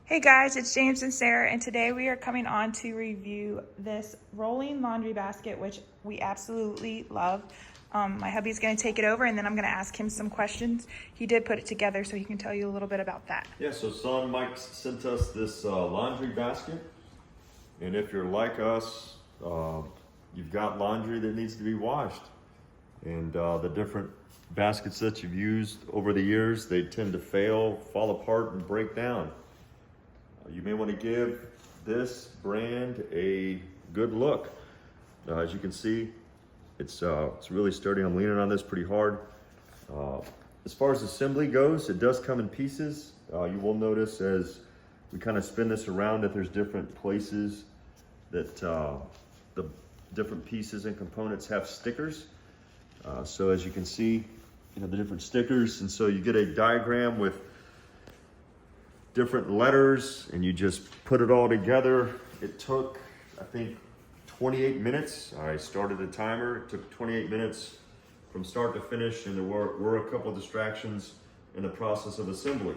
Hey guys, it's James and Sarah, and today we are coming on to review this rolling laundry basket, which we absolutely love. My hubby's going to take it over, and then I'm going to ask him some questions. He did put it together, so he can tell you a little bit about that. Yeah, so SONGMICS sent us this laundry basket, and if you're like us, you've got laundry that needs to be washed, and the different baskets that you've used over the years, they tend to fail, fall apart, and break down. You may want to give this brand a good look. As you can see, it's really sturdy. I'm leaning on this pretty hard. As far as assembly goes, it does come in pieces. You will notice as we kind of spin this around that there's different places that the different pieces and components have stickers. So as you can see, the different stickers, and so you get a diagram with different letters, and you just put it all together. It took, I think, 28 minutes. I started a timer. It took 28 minutes from start to finish, and there were a couple of distractions in the process of assembly.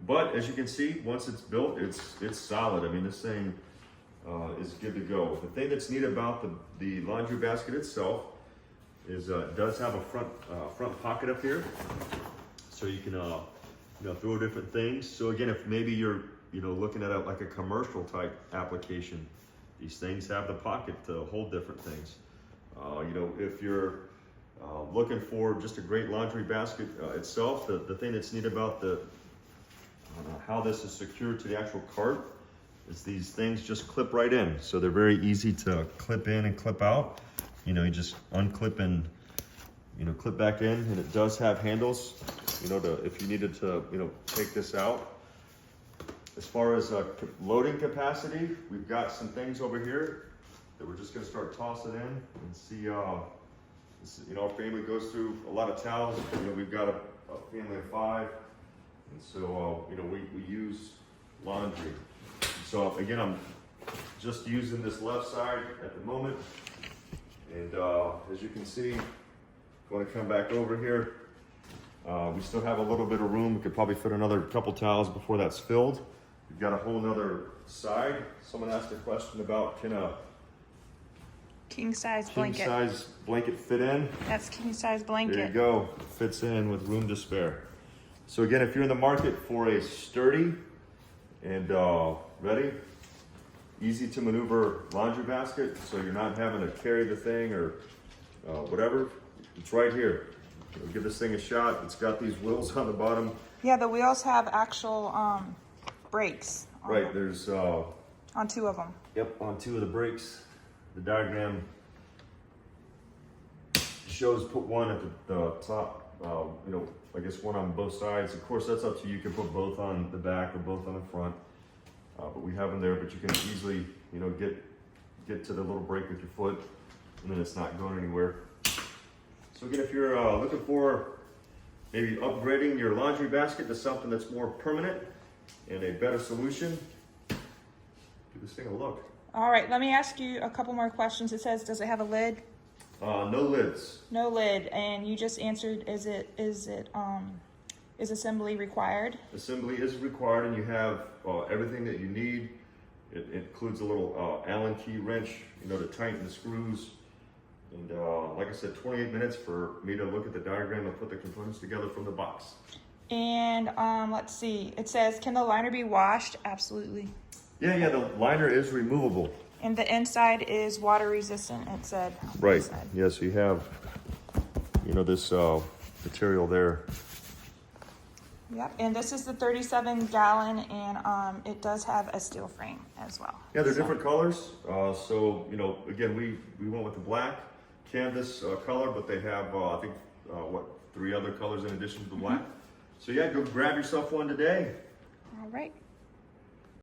But as you can see, once it's built, it's solid. I mean, this thing is good to go. The thing that's neat about the laundry basket itself is it does have a front pocket up here, so you can throw different things. So again, if maybe you're looking at like a commercial type application, these things have the pocket to hold different things. If you're looking for just a great laundry basket itself, the thing that's neat about how this is secured to the actual cart is these things just clip right in. So they're very easy to clip in and clip out. You just unclip and clip back in, and it does have handles, if you needed to, take this out. As far as loading capacity, we've got some things over here that we're just going to start tossing in and see. Our family goes through a lot of towels. We've got a family of 5, and so we use laundry. So again, I'm just using this left side at the moment, and as you can see, going to come back over here. We still have a little bit of room. We could probably fit another couple towels before that's filled. We've got a whole nother side. Someone asked a question about, can a King size blanket fit in? That's king size blanket. There you go. Fits in with room to spare. So again, if you're in the market for a sturdy and ready, easy to maneuver laundry basket, so you're not having to carry the thing or whatever, it's right here. We'll give this thing a shot. It's got these wheels on the bottom. Yeah, the wheels have actual brakes. Right, there's on 2 of them. Yep, on 2 of the brakes. The diagram shows put one at the top, I guess one on both sides. Of course, that's up to you. You can put both on the back or both on the front. But we have them there, but you can easily, get to the little brake with your foot, and then it's not going anywhere. So again, if you're looking for maybe upgrading your laundry basket to something that's more permanent and a better solution, give this thing a look. All right, let me ask you a couple more questions. It says, does it have a lid? No lids. No lid, and you just answered, is assembly required? Assembly is required, and you have everything that you need. It includes a little Allen key wrench, to tighten the screws. And like I said, 28 minutes for me to look at the diagram and put the components together from the box. And let's see, it says, can the liner be washed? Absolutely. Yeah, the liner is removable. And the inside is water resistant, it said. Right, yeah, so you have, this material there. Yep, and this is the 37-gallon, and it does have a steel frame as well. Yeah, they're different colors. So, again, we went with the black canvas color, but they have, I think, 3 other colors in addition to the black. So yeah, go grab yourself one today. All right.